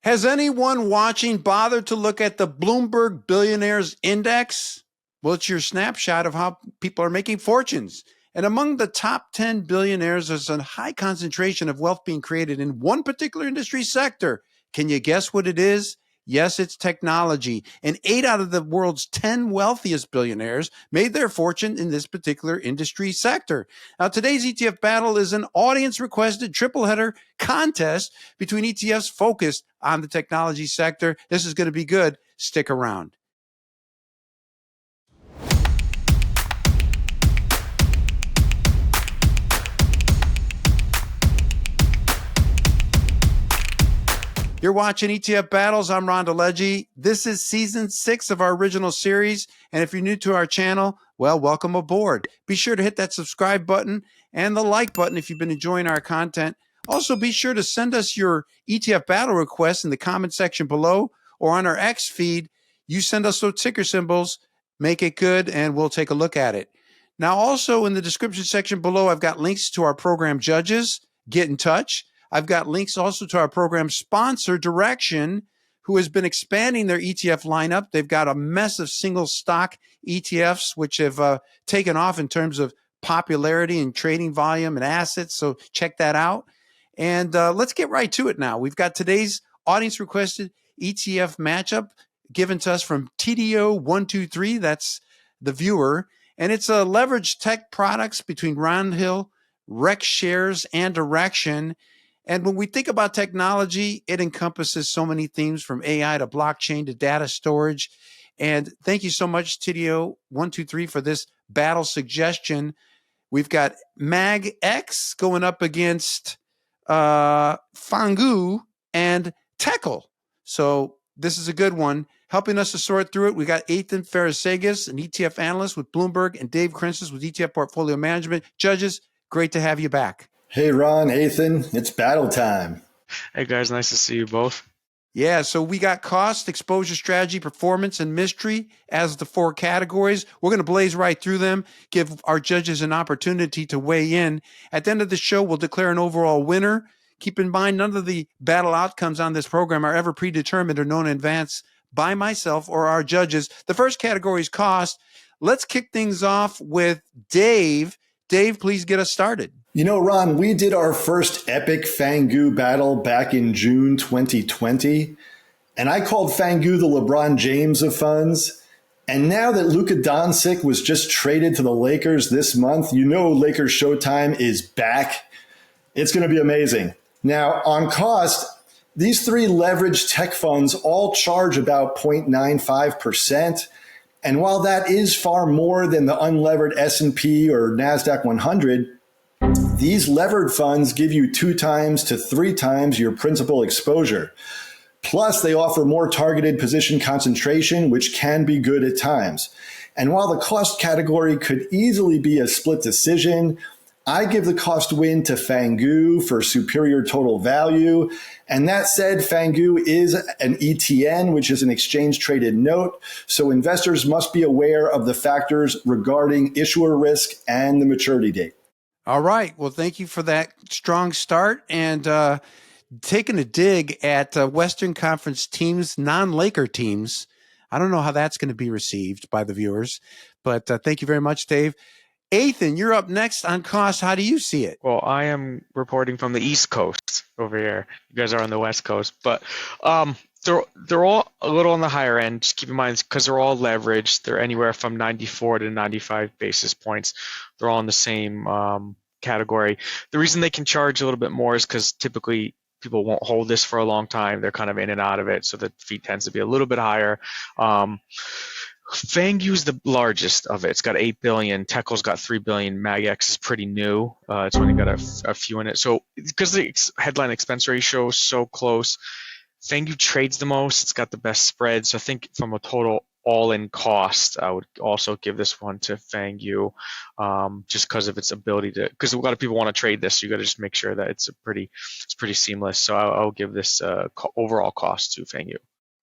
Has anyone watching bothered to look at the Bloomberg Billionaires Index? Well, it's your snapshot of how people are making fortunes. And among the top 10 billionaires, there's a high concentration of wealth being created in one particular industry sector. Can you guess what it is? Yes, it's technology. And 8 out of the world's 10 wealthiest billionaires made their fortune in this particular industry sector. Now, today's ETF battle is an audience-requested triple-header contest between ETFs focused on the technology sector. This is going to be good. Stick around. You're watching ETF Battles. I'm DeLegge. This is season 6 of our original series. And if you're new to our channel, well, welcome aboard. Be sure to hit that subscribe button and the like button if you've been enjoying our content. Also, be sure to send us your ETF battle requests in the comment section below or on our X feed. You send us those ticker symbols, make it good, and we'll take a look at it. Now, also in the description section below, I've got links to our program judges. Get in touch. I've got links also to our program sponsor, Direxion, who has been expanding their ETF lineup. They've got a mess of single stock ETFs, which have taken off in terms of popularity and trading volume and assets. So check that out. And let's get right to it now. We've got today's audience requested ETF matchup given to us from TDO123. That's the viewer. And it's a leveraged tech products between Roundhill, Rex Shares, and Direxion. And when we think about technology, it encompasses so many themes from AI to blockchain to data storage. And thank you so much, TDO123, for this battle suggestion. We've got MAGX going up against FNGU and TECL. So this is a good one. Helping us to sort through it, we got Athan Psarofagis, an ETF analyst with Bloomberg, and David Kreinces with ETF Portfolio Management. Judges, great to have you back. Hey, Ron, Athan, it's battle time. Hey, guys, nice to see you both. Yeah, so we got cost, exposure, strategy, performance, and mystery as the 4 categories. We're going to blaze right through them, give our judges an opportunity to weigh in. At the end of the show, we'll declare an overall winner. Keep in mind, none of the battle outcomes on this program are ever predetermined or known in advance by myself or our judges. The first category is cost. Let's kick things off with Dave. Dave, please get us started. You know, Ron, we did our first epic FNGU battle back in June 2020, and I called FNGU the LeBron James of funds. And now that Luka Doncic was just traded to the Lakers this month, you know Lakers Showtime is back. It's going to be amazing. Now, on cost, these 3 leveraged tech funds all charge about 0.95%. And while that is far more than the unlevered S&P or NASDAQ 100, these levered funds give you 2 times to 3 times your principal exposure. Plus, they offer more targeted position concentration, which can be good at times. And while the cost category could easily be a split decision, I give the cost win to FNGU for superior total value. And that said, FNGU is an ETN, which is an exchange-traded note. So investors must be aware of the factors regarding issuer risk and the maturity date. All right. Well, thank you for that strong start and taking a dig at Western Conference teams, non-Laker teams. I don't know how that's going to be received by the viewers, but thank you very much, Dave. Athan, you're up next on cost. How do you see it? Well, I am reporting from the East Coast over here. You guys are on the West Coast, but they're all a little on the higher end. Just keep in mind, because they're all leveraged. They're anywhere from 94 to 95 basis points. They're all in the same category. The reason they can charge a little bit more is because typically people won't hold this for a long time. They're kind of in and out of it, so the fee tends to be a little bit higher. FNGU is the largest of it. It's got 8 billion. TECL's got 3 billion. MAGX is pretty new. It's only got a few in it. So because the headline expense ratio is so close, FNGU trades the most. It's got the best spread. So I think from a total all-in cost, I would also give this one to FNGU, just because of its ability to. Because a lot of people want to trade this, so you got to just make sure that it's pretty seamless. So I'll give this overall cost to FNGU.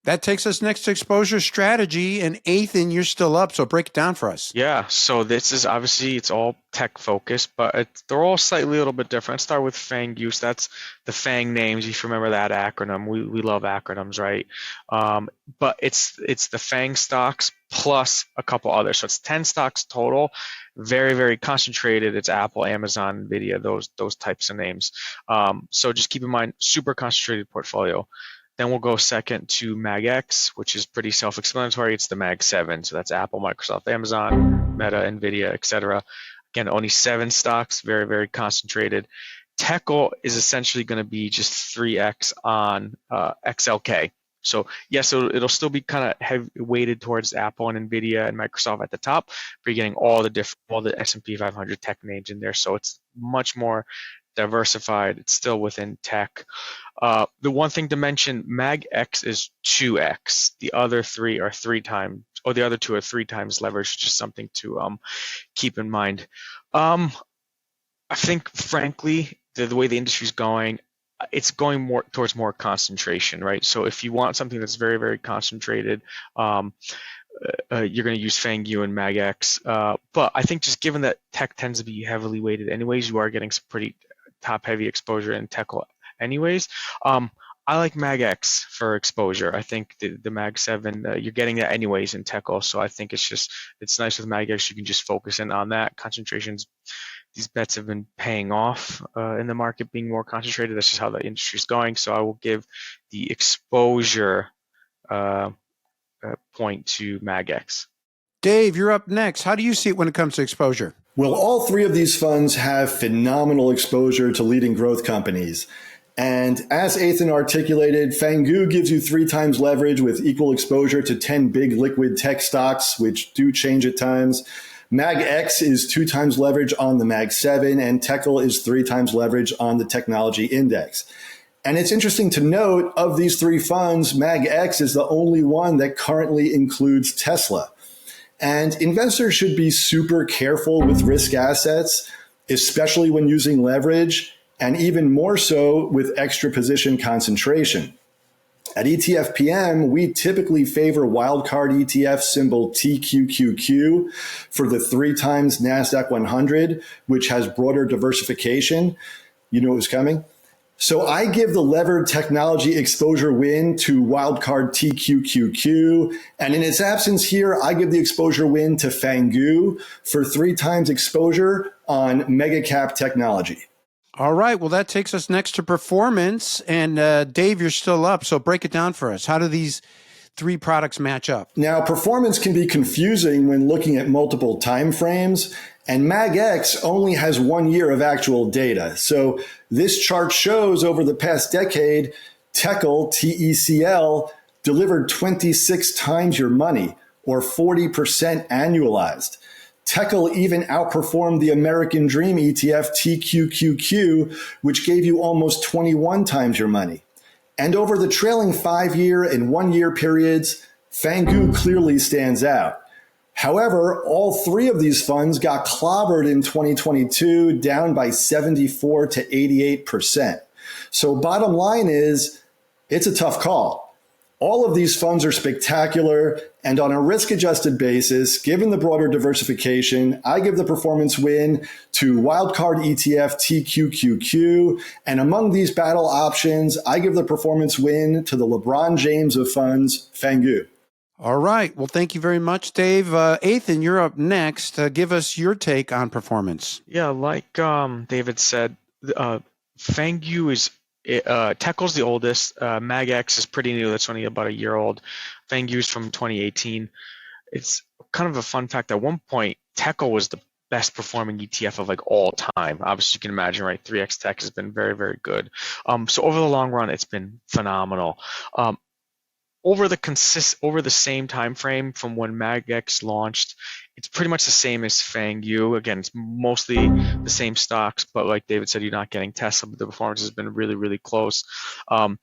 That takes us next to exposure strategy. And Athan, you're still up, so break it down for us. Yeah, so this is obviously it's all tech focused, but they're all slightly a little bit different. Start with FNGU. So that's the FANG names. If you remember that acronym, we love acronyms, right? But it's the FANG stocks plus a couple others. So it's 10 stocks total, very, very concentrated. It's Apple, Amazon, Nvidia, those types of names. So just keep in mind, super concentrated portfolio. Then we'll go second to MAGX, which is pretty self-explanatory. It's the Mag 7. So that's Apple, Microsoft, Amazon, Meta, Nvidia, etc. Again, only 7 stocks, very, very concentrated. TECL is essentially going to be just 3x on XLK. So yes, it'll still be kind of heavy weighted towards Apple and Nvidia and Microsoft at the top, but you're getting all the S&P 500 tech names in there. So it's much more diversified. It's still within tech. The one thing to mention, MAGX is 2x. The other 3 are 3 times, or the other 2 are 3 times leverage. Just something to keep in mind. I think, frankly, the way the industry's going, it's going more towards more concentration, right? So if you want something that's very, very concentrated, you're going to use FNGU and MAGX. But I think just given that tech tends to be heavily weighted anyways, you are getting some pretty top-heavy exposure in TECL anyways. I like MAGX for exposure. I think the Mag 7, you're getting that anyways in TECL, so I think it's nice with MAGX. You can just focus in on that. Concentrations, these bets have been paying off in the market, being more concentrated. That's just how the industry is going. So I will give the exposure point to MAGX. Dave, you're up next. How do you see it when it comes to exposure? Well, all 3 of these funds have phenomenal exposure to leading growth companies. And as Athan articulated, FNGU gives you 3 times leverage with equal exposure to 10 big liquid tech stocks, which do change at times. MAGX is 2 times leverage on the Mag 7, and TECL is 3 times leverage on the technology index. And it's interesting to note, of these 3 funds, MAGX is the only one that currently includes Tesla. And investors should be super careful with risk assets, especially when using leverage, and even more so with extra position concentration. At ETF PM, we typically favor wildcard ETF symbol TQQQ for the 3 times NASDAQ 100, which has broader diversification. You know it was coming? So I give the levered technology exposure win to wildcard TQQQ. And in its absence here, I give the exposure win to FNGU for 3 times exposure on mega cap technology. All right. Well, that takes us next to performance. And Dave, you're still up. So break it down for us. How do these 3 products match up? Now, performance can be confusing when looking at multiple time frames. And MAGX only has 1 year of actual data. So this chart shows over the past decade, TECL, TECL, delivered 26 times your money, or 40% annualized. TECL even outperformed the American Dream ETF TQQQ, which gave you almost 21 times your money. And over the trailing 5-year and 1-year periods, FNGU clearly stands out. However, all 3 of these funds got clobbered in 2022, down by 74 to 88%. So bottom line is, it's a tough call. All of these funds are spectacular, and on a risk-adjusted basis, given the broader diversification, I give the performance win to wildcard ETF TQQQ, and among these battle options, I give the performance win to the LeBron James of funds, FNGU. All right. Well, thank you very much, Dave. Athan, you're up next. Give us your take on performance. Yeah, like David said, FNGU is TECL's the oldest. MAGX is pretty new. That's only about a year old. FNGU is from 2018. It's kind of a fun fact. At one point, TECL was the best performing ETF of like all time. Obviously, you can imagine, right? 3x Tech has been very, very good. So over the long run, it's been phenomenal. Over the same time frame from when MAGX launched, it's pretty much the same as FNGU. Again, it's mostly the same stocks, but like David said, you're not getting Tesla, but the performance has been really, really close. Wait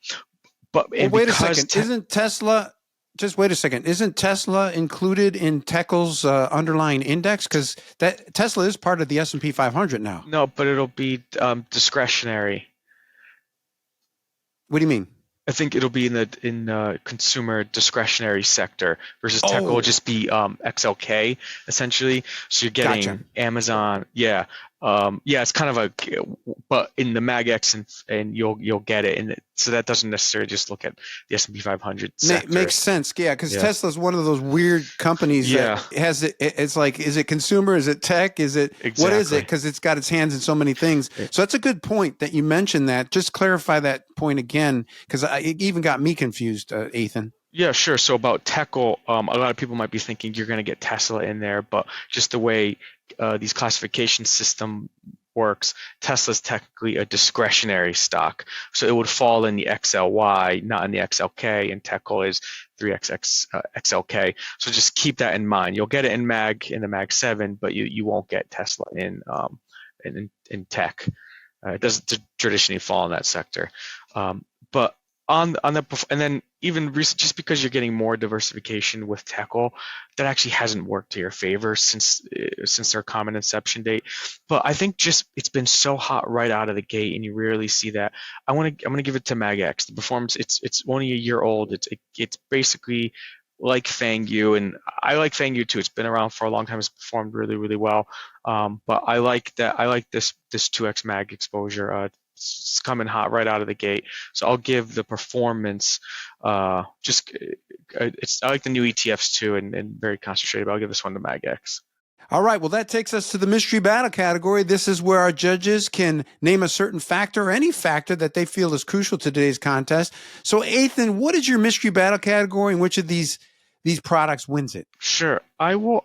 a second. Isn't Tesla? Just wait a second. Isn't Tesla included in TECL's underlying index? Because that Tesla is part of the S&P 500 now. No, but it'll be discretionary. What do you mean? I think it'll be in the consumer discretionary sector versus TECL will Oh, just be XLK essentially. So you're gotcha. getting Amazon, yeah, yeah. It's kind of but in the MAGX and you'll get it, and so that doesn't necessarily just look at the S&P 500 sector. Makes sense. Yeah, because Yeah, Tesla's one of those weird companies that yeah, has it. It's like, is it consumer? Is it tech? Is it what is it? exactly. Because it's got its hands in so many things. Yeah. So that's a good point that you mentioned that. Just clarify that point again, because it even got me confused, Ethan. Yeah, sure. So about TECL, a lot of people might be thinking you're going to get Tesla in there, but just the way these classification system works, Tesla's technically a discretionary stock. So it would fall in the XLY, not in the XLK, and TECL is 3XX XLK. So just keep that in mind. You'll get it in the Mag 7, but you won't get Tesla in tech. It doesn't traditionally fall in that sector. But on the and then even just because you're getting more diversification with TECL, that actually hasn't worked to your favor since their common inception date. But I think just it's been so hot right out of the gate, and you rarely see that. I'm gonna give it to MAGX. The performance, it's only a year old. It's basically like FNGU, and I like FNGU too. It's been around for a long time. It's performed really, really well. But I like that. I like this 2x mag exposure. It's coming hot right out of the gate. So I'll give the performance. I like the new ETFs too, and very concentrated. But I'll give this one to MAGX. All right. Well, that takes us to the mystery battle category. This is where our judges can name a certain factor or any factor that they feel is crucial to today's contest. So, Athan, what is your mystery battle category, and which of these products wins it? Sure. I will.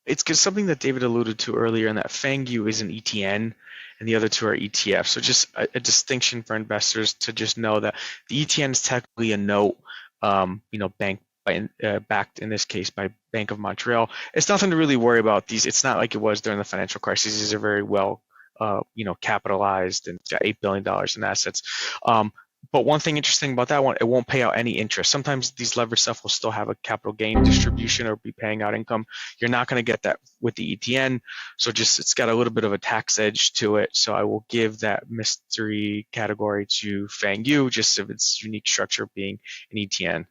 It's something that David alluded to earlier, in that FNGU is an ETN, and the other two are ETFs. So just a distinction for investors to just know that the ETN is technically a note, bank backed in this case by Bank of Montreal. It's nothing to really worry about. It's not like it was during the financial crisis. These are very well, capitalized, and got $8 billion in assets. But one thing interesting about that one, it won't pay out any interest. Sometimes these leveraged stuff will still have a capital gain distribution or be paying out income. You're not going to get that with the ETN. So it's got a little bit of a tax edge to it. So I will give that mystery category to FNGU, just of its unique structure being an ETN.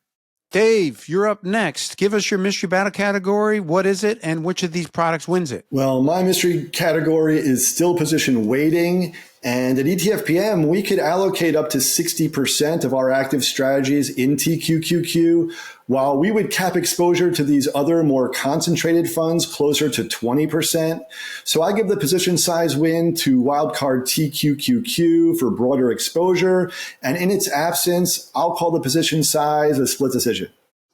Dave, you're up next. Give us your mystery battle category. What is it, and which of these products wins it? Well, my mystery category is still position weighting. And at ETFPM, we could allocate up to 60% of our active strategies in TQQQ, while we would cap exposure to these other more concentrated funds closer to 20%. So I give the position size win to wildcard TQQQ for broader exposure. And in its absence, I'll call the position size a split decision.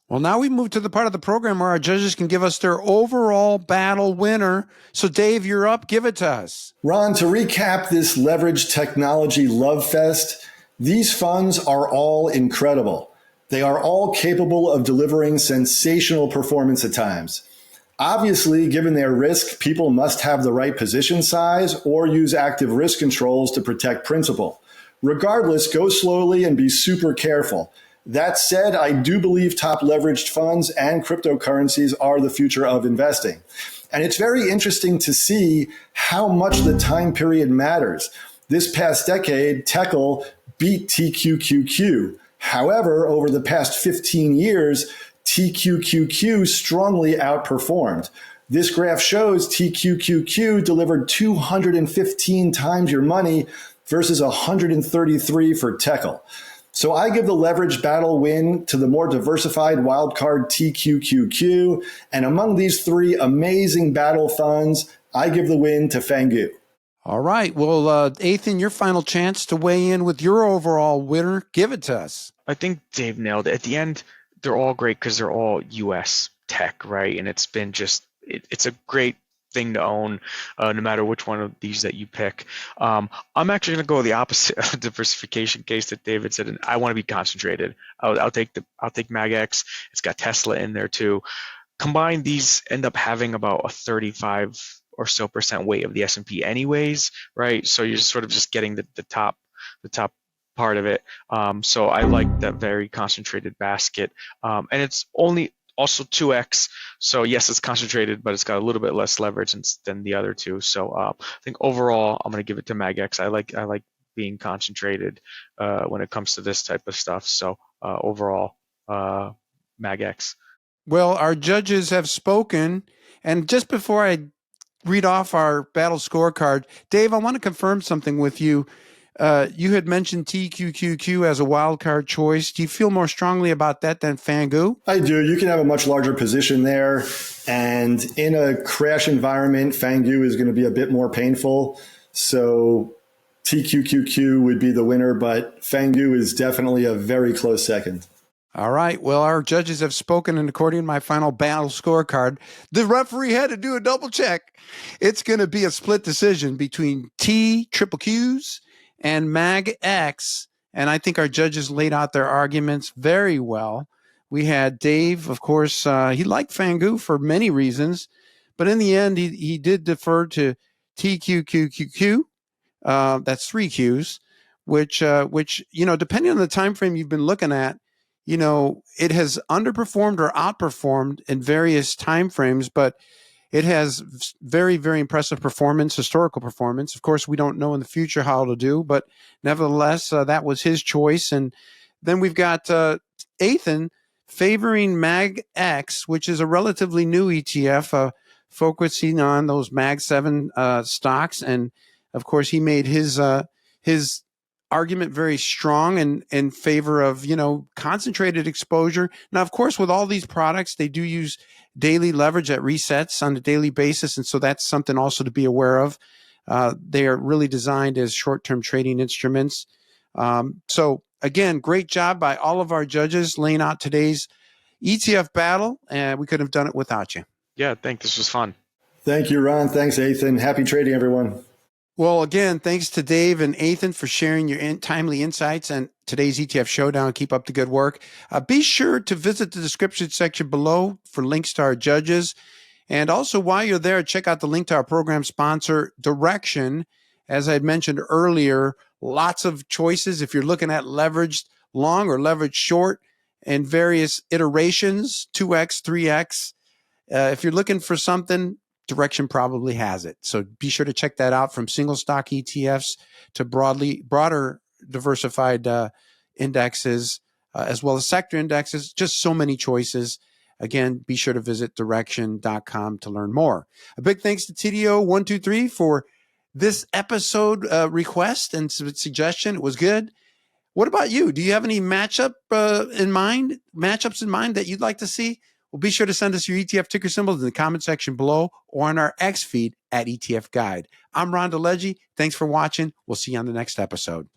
Well, now we move to the part of the program where our judges can give us their overall battle winner. So, Dave, you're up. Give it to us. Ron, to recap this leveraged technology love fest, these funds are all incredible. They are all capable of delivering sensational performance at times. Obviously, given their risk, people must have the right position size or use active risk controls to protect principal. Regardless, go slowly and be super careful. That said, I do believe top leveraged funds and cryptocurrencies are the future of investing. And it's very interesting to see how much the time period matters. This past decade, TECL beat TQQQ. However, over the past 15 years, TQQQ strongly outperformed. This graph shows TQQQ delivered 215 times your money versus 133 for TECL. So I give the leverage battle win to the more diversified wildcard TQQQ. And among these three amazing battle funds, I give the win to FNGU. All right. Well, Athan, your final chance to weigh in with your overall winner. Give it to us. I think Dave nailed it. At the end, they're all great because they're all U.S. tech, right? And it's been it's a great thing to own, no matter which one of these that you pick. I'm actually going to go the opposite of the diversification case that David said, and I want to be concentrated. I'll take MAGX. It's got Tesla in there too. Combined, these end up having about a 35 or so % weight of the S&P anyways, right? So you're sort of just getting the top part of it. So I like that very concentrated basket, and it's only also 2x. So yes, it's concentrated, but it's got a little bit less leverage than the other two. So I think overall, I'm going to give it to MAGX. I like being concentrated when it comes to this type of stuff. So overall, MAGX. Well, our judges have spoken. And just before I read off our battle scorecard, Dave, I want to confirm something with you. You had mentioned TQQQ as a wild card choice. Do you feel more strongly about that than FNGU? I do. You can have a much larger position there. And in a crash environment, FNGU is going to be a bit more painful. So TQQQ would be the winner, but FNGU is definitely a very close second. All right. Well, our judges have spoken, and according to my final battle scorecard, the referee had to do a double check. It's going to be a split decision between TQQQs and MAGX, and I think our judges laid out their arguments very well. We had Dave, of course, he liked FNGU for many reasons, but in the end, he did defer to TQQQQ. That's 3 Qs, which depending on the time frame you've been looking at, it has underperformed or outperformed in various time frames, but it has very, very impressive performance, historical performance. Of course, we don't know in the future how it'll do, but nevertheless, that was his choice. And then we've got Athan favoring MAGX, which is a relatively new ETF, focusing on those Mag 7 stocks. And of course, he made his argument very strong in favor of, concentrated exposure. Now, of course, with all these products, they do use daily leverage at resets on a daily basis. And so that's something also to be aware of. They are really designed as short-term trading instruments. So again, great job by all of our judges laying out today's ETF battle. And we couldn't have done it without you. Yeah, I think this was fun. Thank you, Ron. Thanks, Athan. Happy trading, everyone. Well, again, thanks to Dave and Athan for sharing your timely insights and today's ETF Showdown. Keep up the good work. Be sure to visit the description section below for links to our judges. And also, while you're there, check out the link to our program sponsor, Direxion. As I mentioned earlier, lots of choices if you're looking at leveraged long or leveraged short in various iterations, 2x, 3x. If you're looking for something, Direxion probably has it. So be sure to check that out, from single stock ETFs to broader diversified indexes, as well as sector indexes. Just so many choices. Again, be sure to visit Direxion.com to learn more. A big thanks to TDO123 for this episode request and suggestion. It was good. What about you? Do you have any matchups in mind that you'd like to see? Well, be sure to send us your ETF ticker symbols in the comment section below or on our X feed at ETF Guide. I'm Ron DeLegge. Thanks for watching. We'll see you on the next episode.